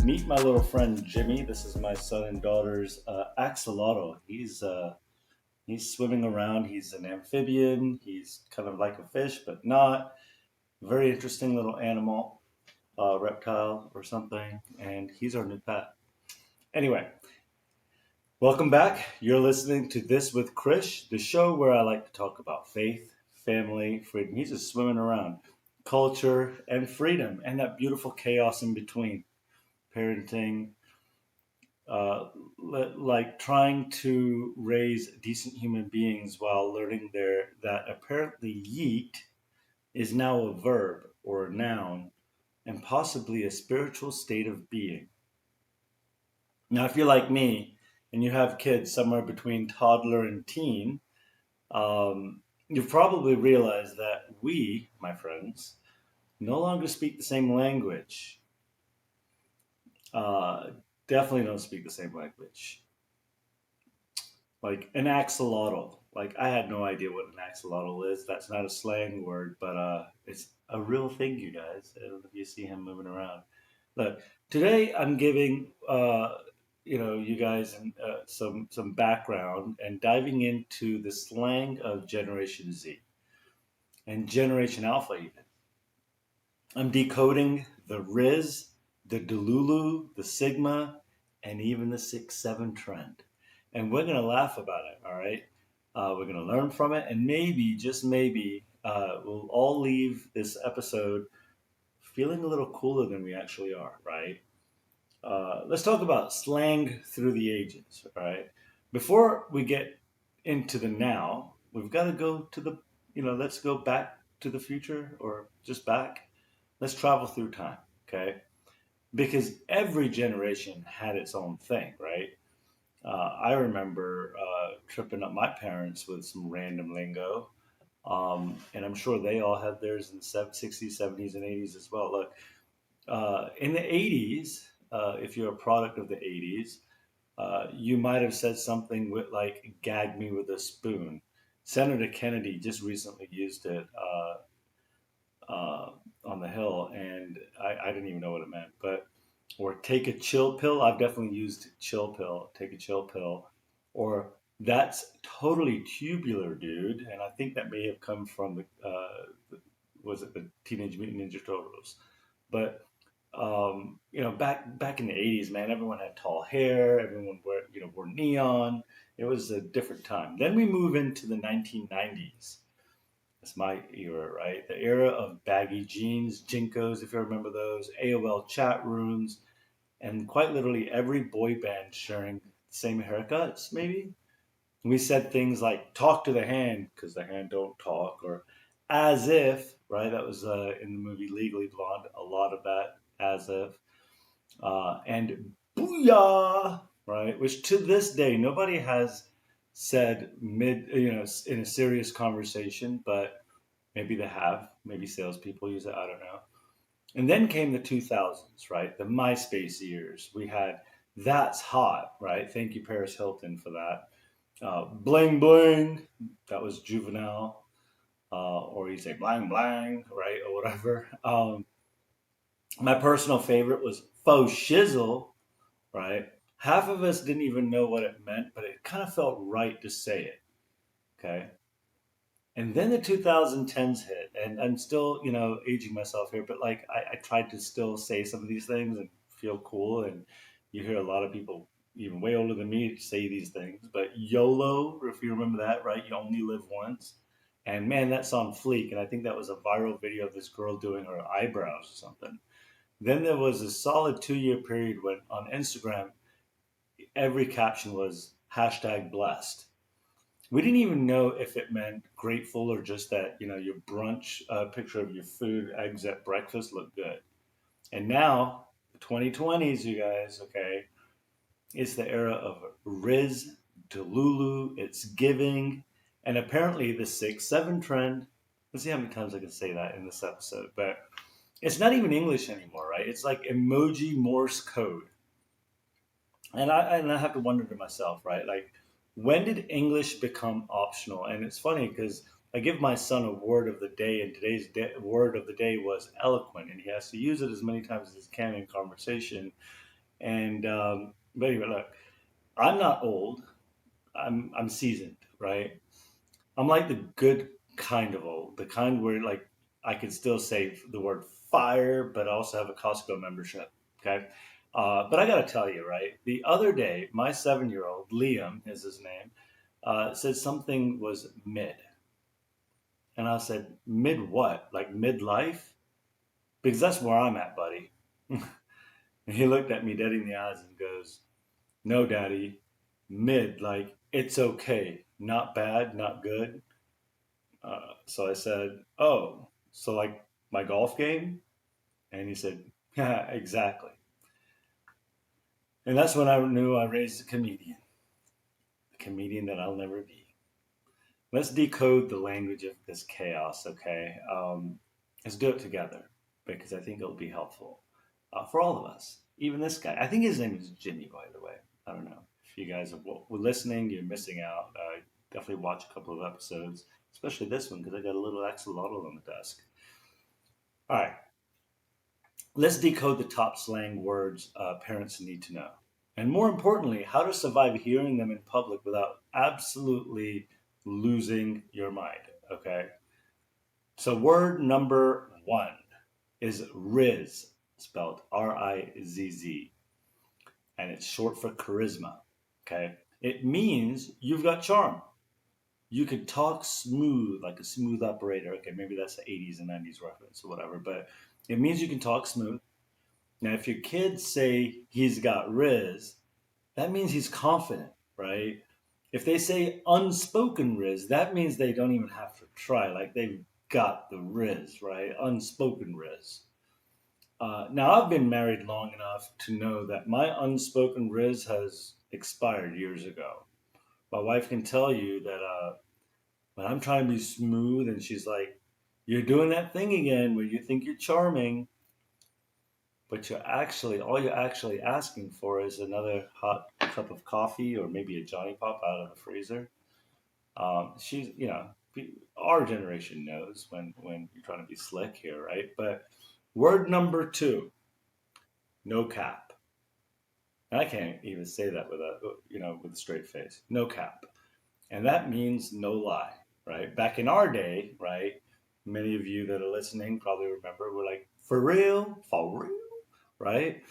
Meet my little friend Jimmy. This is my son and daughter's axolotl. He's swimming around. He's an amphibian. He's kind of like a fish, but not. Very interesting little animal, reptile or something. And he's our new pet. Anyway, welcome back. You're listening to This with Krish, the show where I like to talk about faith, family, freedom. He's just swimming around, culture, and freedom, and that beautiful chaos in between. Parenting, uh, like trying to raise decent human beings while learning that apparently yeet is now a verb or a noun and possibly a spiritual state of being. Now, if you're like me and you have kids somewhere between toddler and teen, you've probably realized that we, my friends, no longer speak the same language. Uh, Definitely don't speak the same language. Like an axolotl. Like I had no idea what an axolotl is. That's not a slang word, but it's a real thing, you guys. I don't know if you see him moving around. Look, today I'm giving you guys some background and diving into the slang of Generation Z and Generation Alpha even. I'm decoding the Rizz, the Delulu, the Sigma, and even the 6-7 trend. And we're going to laugh about it, all right? We're going to learn from it, and maybe, just maybe, we'll all leave this episode feeling a little cooler than we actually are, right? Let's talk about slang through the ages, all right? Before we get into the now, we've got to go to let's go back to the future or just back. Let's travel through time, okay? Because every generation had its own thing, right? I remember tripping up my parents with some random lingo, and I'm sure they all had theirs in the 60s, 70s, and 80s as well. Look, in the 80s, if you're a product of the 80s, you might have said something with like "gag me with a spoon." Senator Kennedy just recently used it on the Hill, and I didn't even know what it meant. But or take a chill pill. I've definitely used chill pill. Take a chill pill, or that's totally tubular, dude. And I think that may have come from the was it the Teenage Mutant Ninja Turtles? But back in the '80s, man, everyone had tall hair. Everyone wore neon. It was a different time. Then we move into the 1990s. That's my era, right? The era of baggy jeans, Jinkos, if you remember those, AOL chat rooms, and quite literally every boy band sharing the same haircuts, maybe. We said things like "talk to the hand" because the hand don't talk, or "as if," right? That was in the movie Legally Blonde. A lot of that "as if," and "booyah," right? Which to this day nobody has said in a serious conversation, but maybe they have. Maybe salespeople use it. I don't know. And then came the 2000s, right? The MySpace years. We had "That's Hot," right? Thank you, Paris Hilton, for that. Bling Bling, that was Juvenile. Or you say blang blang, right? Or whatever. My personal favorite was faux shizzle, right? Half of us didn't even know what it meant, but it kind of felt right to say it, okay? And then the 2010s hit, and I'm still, aging myself here, but like I tried to still say some of these things and feel cool. And you hear a lot of people, even way older than me, say these things. But YOLO, if you remember that, right? You only live once. And man, that's on fleek. And I think that was a viral video of this girl doing her eyebrows or something. Then there was a solid 2 year period when on Instagram, every caption was hashtag blessed. We didn't even know if it meant grateful or just that, your brunch picture of your food, eggs at breakfast looked good. And now, the 2020s, you guys, okay, it's the era of Rizz, Delulu, it's giving, and apparently the 6-7 trend. Let's see how many times I can say that in this episode. But it's not even English anymore, right? It's like emoji Morse code. And I have to wonder to myself, right? Like, when did English become optional? And it's funny because I give my son a word of the day, and today's word of the day was eloquent, and he has to use it as many times as he can in conversation. And but anyway, look, I'm not old. I'm seasoned, right? I'm like the good kind of old, the kind where like I can still say the word fire, but I also have a Costco membership. Okay. But I got to tell you, right? The other day, my 7 year old, Liam is his name, said something was mid. And I said, mid what? Like midlife? Because that's where I'm at, buddy. And he looked at me dead in the eyes and goes, no, daddy, mid, like it's okay. Not bad, not good. So I said, oh, so like my golf game? And he said, yeah, exactly. And that's when I knew I raised a comedian that I'll never be. Let's decode the language of this chaos, okay? Let's do it together because I think it'll be helpful for all of us. Even this guy. I think his name is Jimmy, by the way. I don't know. If you guys were listening, you're missing out. Definitely watch a couple of episodes, especially this one because I got a little axolotl on the desk. All right, let's decode the top slang words parents need to know. And more importantly, how to survive hearing them in public without absolutely losing your mind. Okay. So, word number one is Rizz, spelled Rizz, and it's short for charisma. Okay. It means you've got charm. You can talk smooth, like a smooth operator. Okay, maybe that's the 80s and 90s reference or whatever, but it means you can talk smooth. Now, if your kids say he's got Riz, that means he's confident, right? If they say unspoken Riz, that means they don't even have to try. Like they've got the Riz, right? Unspoken Riz. Now, I've been married long enough to know that my unspoken Riz has expired years ago. My wife can tell you that when I'm trying to be smooth and she's like, you're doing that thing again where you think you're charming, but all you're actually asking for is another hot cup of coffee or maybe a Johnny Pop out of the freezer. She's, our generation knows when you're trying to be slick here, right? But word number two, no cap. And I can't even say that with a straight face. No cap. And that means no lie, right? Back in our day, right? Many of you that are listening probably remember we're like, for real, right?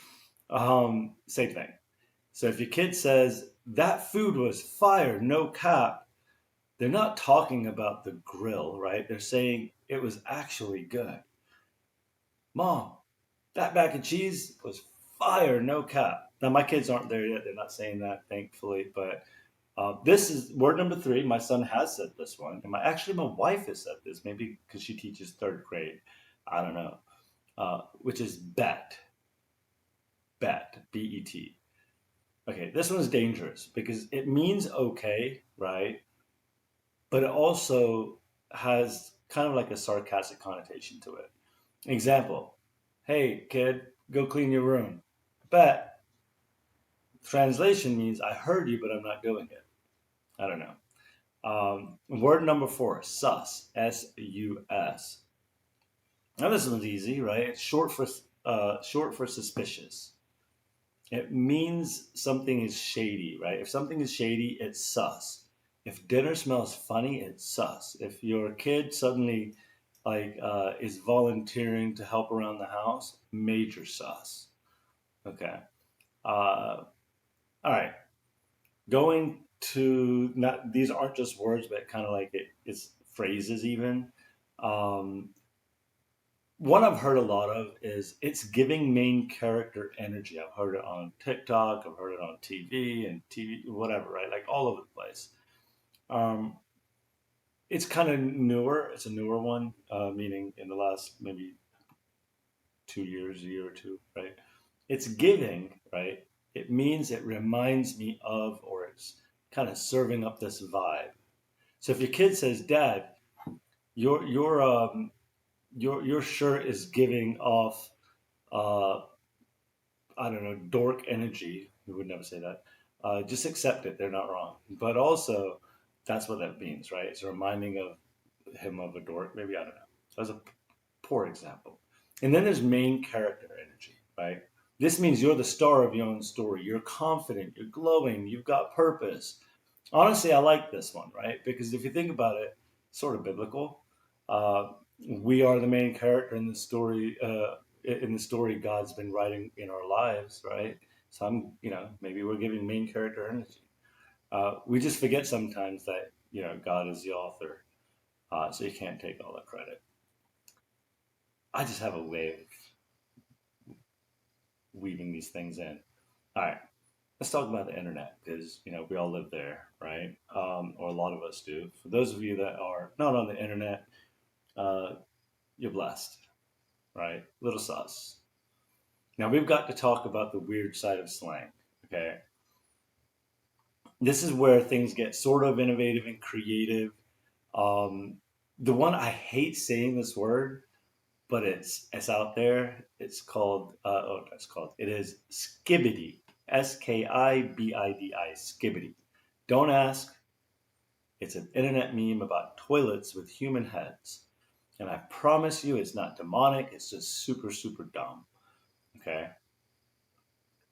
Same thing. So if your kid says that food was fire, no cap, they're not talking about the grill, right? They're saying it was actually good. Mom, that mac and cheese was fire, no cap. Now my kids aren't there yet; they're not saying that, thankfully. But this is word number three. My son has said this one, and my wife has said this. Maybe because she teaches third grade. I don't know. Which is bet, Okay, this one's dangerous because it means okay, right? But it also has kind of like a sarcastic connotation to it. Example, hey kid, go clean your room. Bet. Translation means I heard you, but I'm not doing it. I don't know. Word number four, sus, S-U-S. Now this one's easy, right? It's short for suspicious. It means something is shady, right? If something is shady, it's sus. If dinner smells funny, it's sus. If your kid suddenly is volunteering to help around the house, major sus. Okay. All right. Going to not these aren't just words, but kind of like it's phrases even. Um, One I've heard a lot of is it's giving main character energy. I've heard it on TikTok, I've heard it on TV and TV, whatever, right? Like all over the place. Um, it's kind of newer. It's a newer one, meaning in the last maybe 2 years, a year or two, right? It's giving, right? It means it reminds me of, or it's kind of serving up this vibe. So if your kid says, "Dad, your your um your shirt is giving off uh, I don't know, dork energy. We would never say that. Just accept it. They're not wrong. But also, that's what that means, right? It's reminding of him of a dork. Maybe I don't know. So that's a poor example. And then there's main character energy, right? This means you're the star of your own story. You're confident, you're glowing, you've got purpose. Honestly, I like this one, right? Because if you think about it, it's sort of biblical. Uh, we are the main character in the story. In the story God's been writing in our lives, right? So maybe we're giving main character energy. We just forget sometimes that God is the author, so you can't take all the credit. I just have a way of weaving these things in. All right, let's talk about the internet because we all live there, right? Or a lot of us do. For those of you that are not on the internet, uh, you're blessed, right? Little sus. Now we've got to talk about the weird side of slang. Okay, this is where things get sort of innovative and creative. Um, the one I hate saying this word, but it's out there. It is skibbity. Skibidi. Skibbity. Don't ask. It's an internet meme about toilets with human heads. And I promise you it's not demonic, it's just super, super dumb. Okay.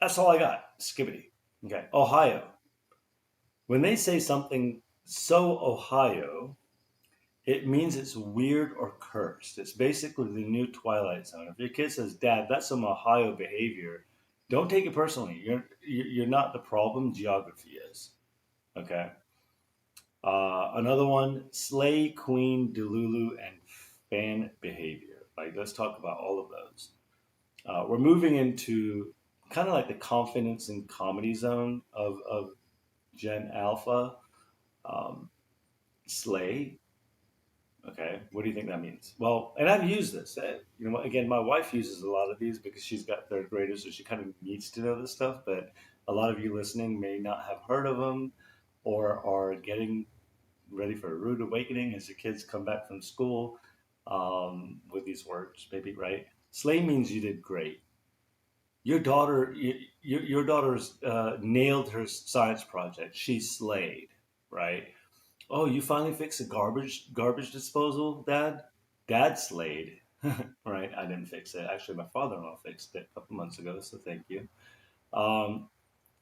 That's all I got. Skibbity. Okay. Ohio. When they say something so Ohio, it means it's weird or cursed. It's basically the new Twilight Zone. If your kid says, "Dad, that's some Ohio behavior," don't take it personally. You're not the problem. Geography is. Okay. Another one: Slay Queen, Delulu, and fan behavior. Like, let's talk about all of those. We're moving into kind of like the confidence and comedy zone of Gen Alpha. Um, Slay. Okay, what do you think that means? Well, and I've used this. Again, my wife uses a lot of these because she's got third graders, so she kind of needs to know this stuff. But a lot of you listening may not have heard of them, or are getting ready for a rude awakening as your kids come back from school with these words. Maybe right. Slay means you did great. Your daughter's nailed her science project. She slayed, right? Oh, you finally fixed the garbage disposal, Dad? Dad slayed. Right? I didn't fix it. Actually, my father-in-law fixed it a couple months ago, so thank you. Um,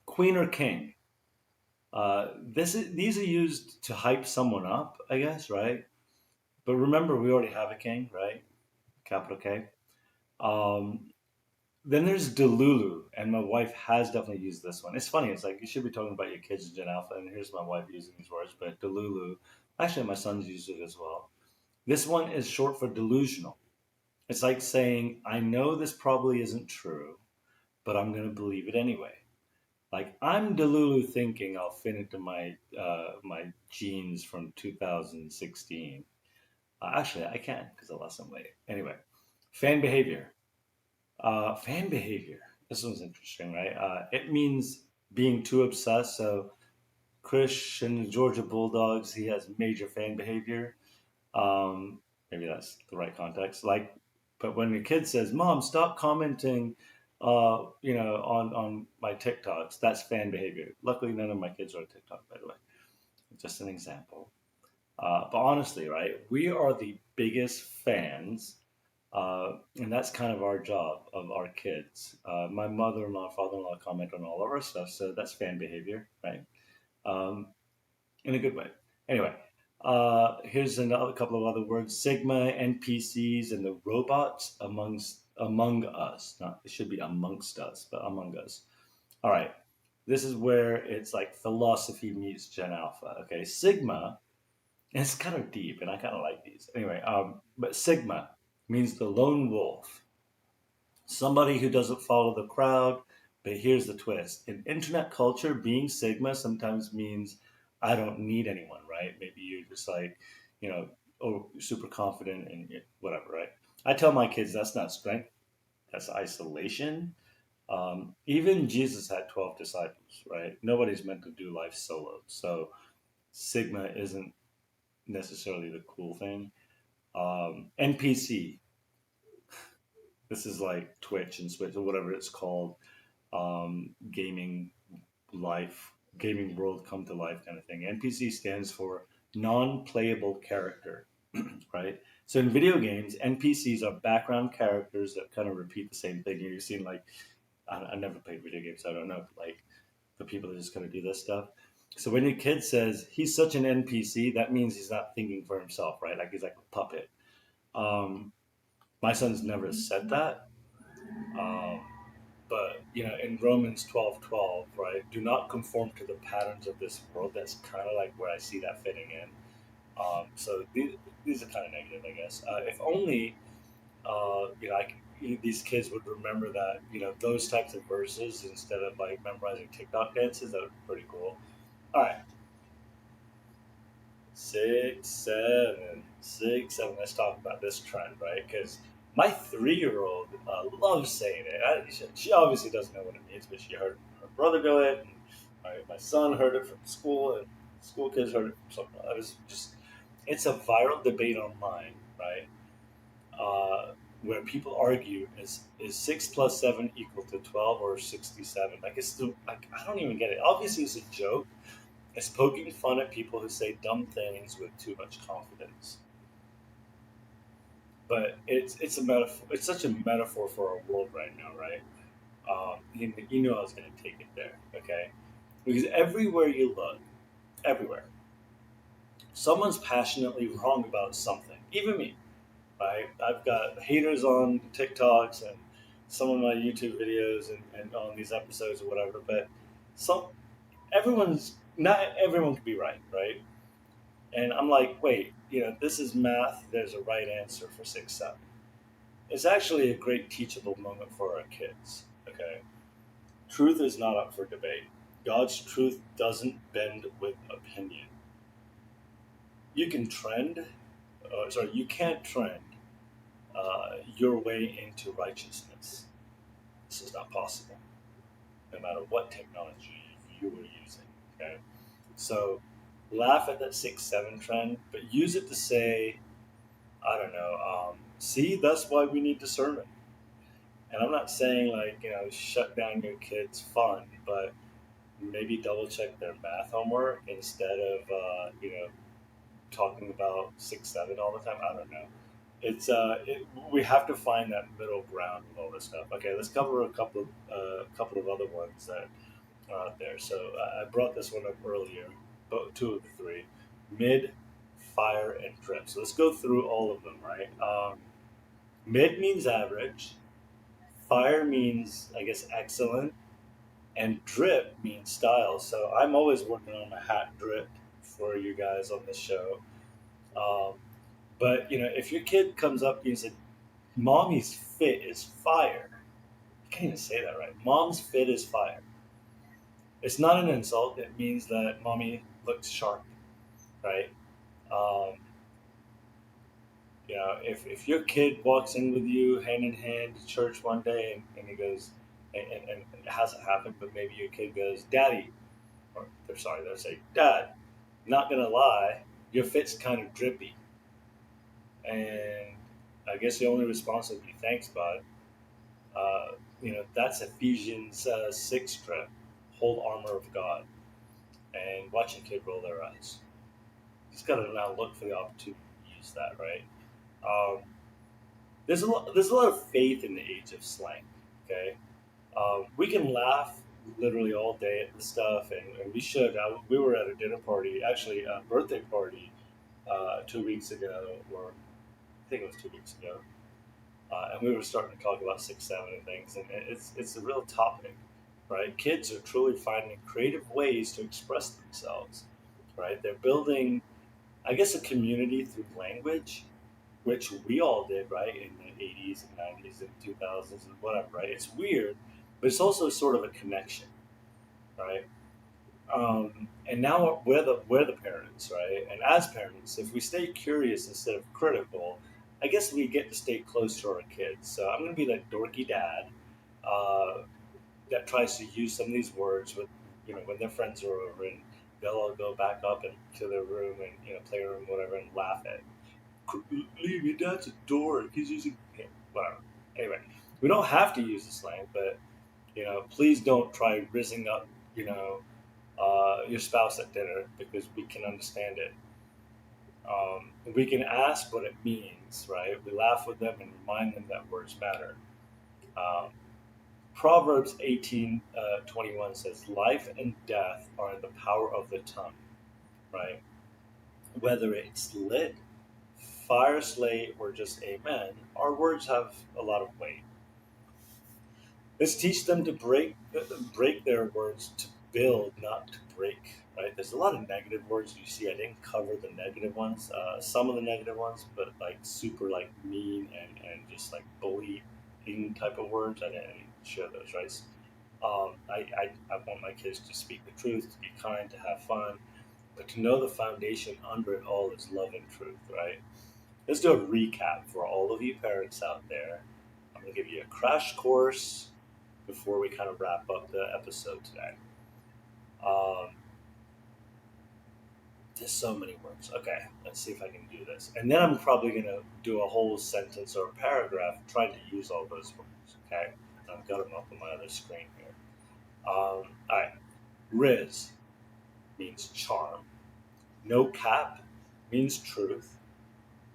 Queen or king? These are used to hype someone up, I guess, right? But remember, we already have a king, right? Capital K. Um, then there's Delulu, and my wife has definitely used this one. It's funny. It's like you should be talking about your kids in Gen Alpha, and here's my wife using these words. But Delulu, actually, my son's used it as well. This one is short for delusional. It's like saying, I know this probably isn't true, but I'm going to believe it anyway. Like I'm Delulu thinking I'll fit into my jeans from 2016. Actually, I can because I lost some weight. Anyway, fan behavior. Fan behavior. This one's interesting, right? It means being too obsessed. So Krish and the Georgia Bulldogs, he has major fan behavior. Um, Maybe that's the right context. Like, but when the kid says, "Mom, stop commenting," on my TikToks, that's fan behavior. Luckily, none of my kids are on TikTok, by the way. Just an example. But honestly, right, we are the biggest fans, and that's kind of our job of our kids. My mother-in-law, father-in-law comment on all of our stuff, so that's fan behavior, right? Um, in a good way. Anyway, here's another couple of other words: Sigma, NPCs, and the robots among us. Not it should be amongst us, but among us. All right, this is where it's like philosophy meets Gen Alpha. Okay, Sigma. And it's kind of deep, and I kind of like these. Anyway, but Sigma means the lone wolf, somebody who doesn't follow the crowd. But here's the twist: in internet culture, being Sigma sometimes means I don't need anyone, right? Maybe you're just like, super confident and whatever, right? I tell my kids that's not strength, that's isolation. Even Jesus had 12 disciples, right? Nobody's meant to do life solo. So Sigma isn't necessarily the cool thing. NPC, this is like Twitch and Switch or whatever it's called, gaming life, gaming world come to life kind of thing. NPC stands for non-playable character, right? So in video games, NPCs are background characters that kind of repeat the same thing. You've seen like I never played video games, so I don't know. Like the people that just kind of do this stuff. So when your kid says he's such an NPC, that means he's not thinking for himself, right? Like he's like a puppet. Um, my son's never said that. Um, but in Romans 12:12, right? Do not conform to the patterns of this world. That's kind of like where I see that fitting in. So these are kind of negative, I guess. If only these kids would remember that those types of verses instead of like memorizing TikTok dances. That would be pretty cool. All right, 6, 7, 6, 7. Let's talk about this trend, right? Because my 3-year-old loves saying it. She obviously doesn't know what it means, but she heard her brother do it, and my son heard it from school, and school kids heard it from something. I was just, it's a viral debate online, right? Where people argue is 6 plus 7 equal to 12 or 67? Like it's still like I don't even get it. Obviously, it's a joke. It's poking fun at people who say dumb things with too much confidence. But it's a metaphor. It's such a metaphor for our world right now, right? You know I was going to take it there, okay? Because everywhere you look, everywhere, someone's passionately wrong about something. Even me, right? I've got haters on TikToks and some of my YouTube videos and on these episodes or whatever. But some everyone's not everyone can be right, right? And I'm like, wait, this is math. There's a right answer for 6, 7. It's actually a great teachable moment for our kids. Okay, truth is not up for debate. God's truth doesn't bend with opinion. You can trend, sorry, you can't trend your way into righteousness. This is not possible, no matter what technology you were using. Okay, so laugh at that 6, 7 trend, but use it to say, I don't know. See, that's why we need discernment. And I'm not saying like shut down your kids' fun, but maybe double check their math homework instead of talking about 6, 7 all the time. I don't know. We have to find that middle ground with all this stuff. Okay, let's cover a couple of other ones that are out there. So I brought this one up earlier, but two of the three, mid, fire, and drip. So let's go through all of them. Right. Mid means average. Fire means I guess excellent, and drip means style. So I'm always working on my hat drip for you guys on this show. Um, but if your kid comes up to you and says, "Mommy's fit is fire," you can't even say that right. Mom's fit is fire. It's not an insult. It means that mommy looks sharp, right? Um, if your kid walks in with you hand in hand to church one day and he goes, and it hasn't happened, but maybe your kid goes, "Daddy," or they're sorry, they'll say, "Dad, not gonna lie, your fit's kind of drippy." And I guess the only response would be, "Thanks, bud." That's Ephesians 6 trip, whole armor of God, and watch a kid roll their eyes. He's got to now look for the opportunity to use that, right? Um, there's a lot of faith in the age of slang. Okay, we can laugh literally all day at this stuff, and we should. We were at a dinner party, actually a birthday party, 2 weeks ago, or I think it was 2 weeks ago, and we were starting to talk about 6, 7 and things, and it's a real topic, right? Kids are truly finding creative ways to express themselves, right? They're building, I guess, a community through language, which we all did, right, in the 80s and 90s and 2000s and whatever, right? It's weird, but it's also sort of a connection, right? And now we're the parents, right? And as parents, if we stay curious instead of critical, I guess we get to stay close to our kids. So I'm going to be that dorky dad uh, that tries to use some of these words with, when their friends are over and they'll all go back up into their room and playroom, whatever, and laugh at. Leave your dad's a dork. He's using whatever. Anyway, we don't have to use the slang, but please don't try rizzing up, your spouse at dinner because we can understand it. We can ask what it means, right? We laugh with them and remind them that words matter. Um, Proverbs 18:21 says, "Life and death are in the power of the tongue." Right? Whether it's lit, fire, slay, or just amen, our words have a lot of weight. Let's teach them to break their words to build, not to break. Right? There's a lot of negative words you see. I didn't cover the negative ones, some of the negative ones, but like super like mean and just like bullying type of words. I didn't share those. Right? I want my kids to speak the truth, to be kind, to have fun, but to know the foundation under it all is love and truth. Right? Let's do a recap for all of you parents out there. I'm going to give you a crash course before we kind of wrap up the episode today. Um, there's so many words. Okay, let's see if I can do this. And then I'm probably going to do a whole sentence or a paragraph trying to use all those words. Okay, I've got them up on my other screen here. All right, Rizz means charm. No cap means truth.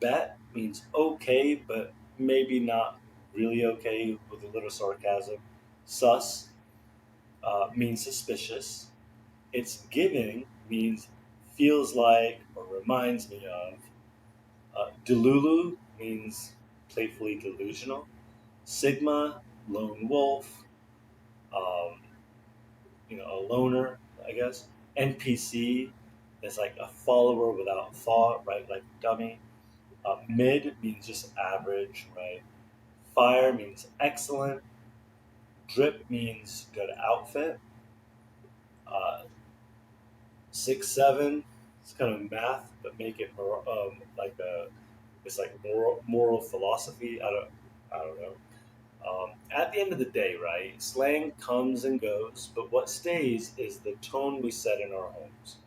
Bet means okay, but maybe not really okay with a little sarcasm. Sus means suspicious. It's giving means feels like or reminds me of. Delulu means playfully delusional. Sigma, lone wolf, um, a loner, I guess. NPC is like a follower without thought, right? Like dummy. Mid means just average, right? Fire means excellent. Drip means good outfit. Uh, 6, 7. It's kind of math, but make it more like a it's like moral philosophy. I don't know. At the end of the day, right? Slang comes and goes, but what stays is the tone we set in our homes.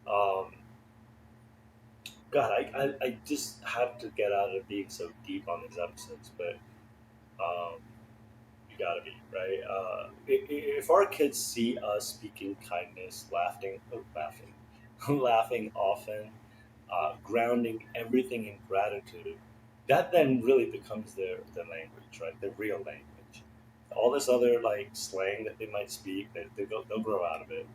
Um, God, I just have to get out of being so deep on these episodes, but um, you gotta be right. If our kids see us speaking kindness, laughing often, grounding everything in gratitude, that then really becomes their language, right? Their real language. All this other like slang that they might speak, they'll grow out of it.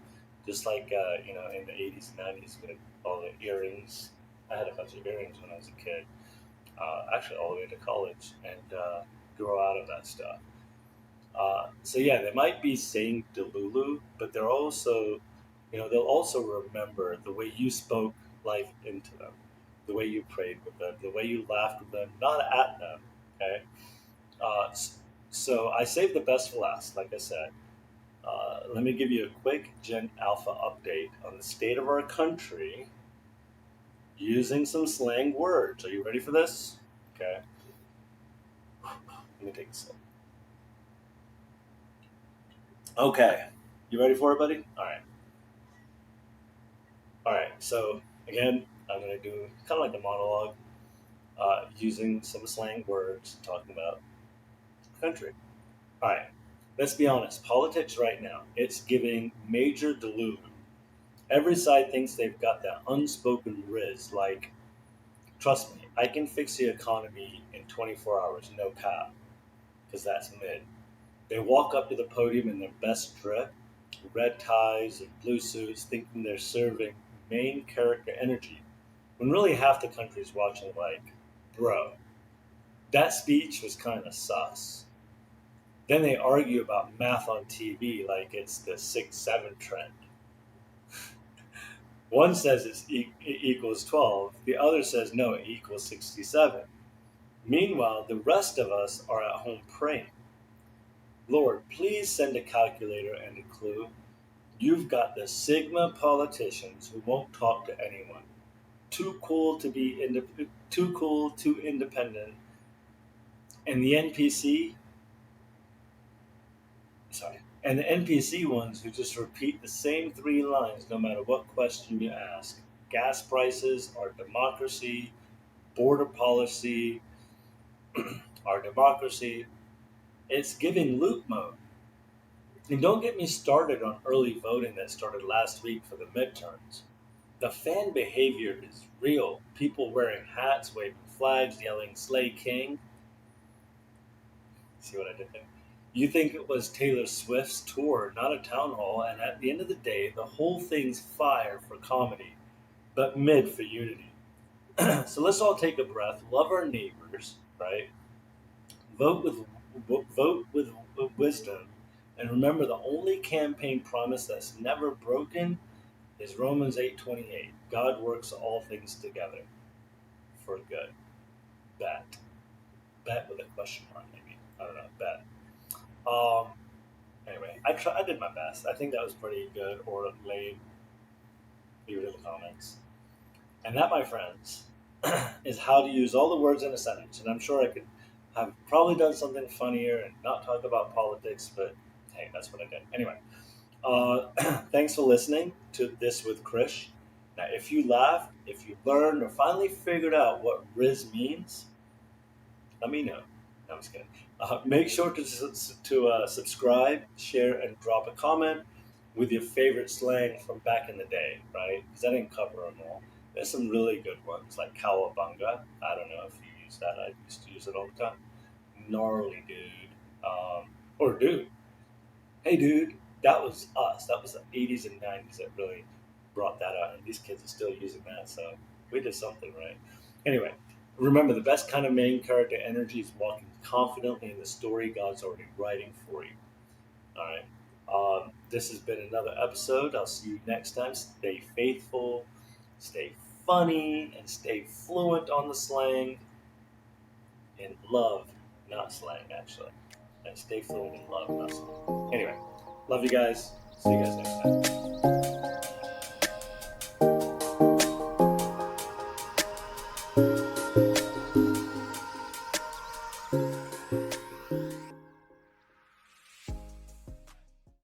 Just like in the 80s and 90s with all the earrings. I had a bunch of earrings when I was a kid, actually all the way to college, and grow out of that stuff. So yeah, they might be saying Delulu, but they'll also remember the way you spoke life into them, the way you prayed with them, the way you laughed with them, not at them. Okay. Uh, so I saved the best for last. Like I said, let me give you a quick Gen Alpha update on the state of our country using some slang words. Are you ready for this? Okay. Let me take a sip. Okay. You ready for it, buddy? All right. All right, so again, I'm going to do kind of like a monologue using some slang words talking about the country. All right, let's be honest. Politics right now, it's giving major delusion. Every side thinks they've got that unspoken Rizz, like, trust me, I can fix the economy in 24 hours, no cap, because that's mid. They walk up to the podium in their best drip, red ties and blue suits, thinking they're serving main character energy when really half the country's watching like, bro, that speech was kind of sus. Then they argue about math on TV like it's the 6, 7 trend. One says it equals 12, the other says no, it equals 67. Meanwhile, the rest of us are at home praying. Lord, please send a calculator and a clue. You've got the Sigma politicians who won't talk to anyone. Too cool to be too cool, too independent, and the NPC, sorry, and the NPC ones who just repeat the same 3 lines no matter what question you ask. Gas prices, our democracy, border policy, our democracy. It's giving loop mode. And don't get me started on early voting that started last week for the midterms. The fan behavior is real. People wearing hats, waving flags, yelling "Slay King." See what I did there? You think it was Taylor Swift's tour, not a town hall, and at the end of the day, the whole thing's fire for comedy, but mid for unity. So let's all take a breath, love our neighbors, right? Vote with vote with wisdom, and remember the only campaign promise that's never broken is Romans 8:28. God works all things together for good. Bet. Bet with a question mark, maybe. I don't know. Bet. Um. Anyway, I did my best. I think that was pretty good or lame. Leave it in the comments. And that, my friends, is how to use all the words in a sentence. And I'm sure I could have probably done something funnier and not talk about politics, but hey, that's what I did. Anyway, thanks for listening to this with Krish. Now, if you laughed, if you learned, or finally figured out what Rizz means, let me know. No, I'm just kidding. Make sure to subscribe, share, and drop a comment with your favorite slang from back in the day, right? Because I didn't cover them all. There's some really good ones like cowabunga. I don't know if you use that. I used to use it all the time. Gnarly dude. Or dude. Hey dude. That was us. That was the 80s and 90s that really brought that out. And these kids are still using that. So we did something right. Anyway, remember the best kind of main character energy is walking confidently in the story God's already writing for you. All right. This has been another episode. I'll see you next time. Stay faithful, stay funny, and stay fluent on the slang in love, not slang, actually. And stay fluent in love, not slang. Anyway, love you guys. See you guys next time.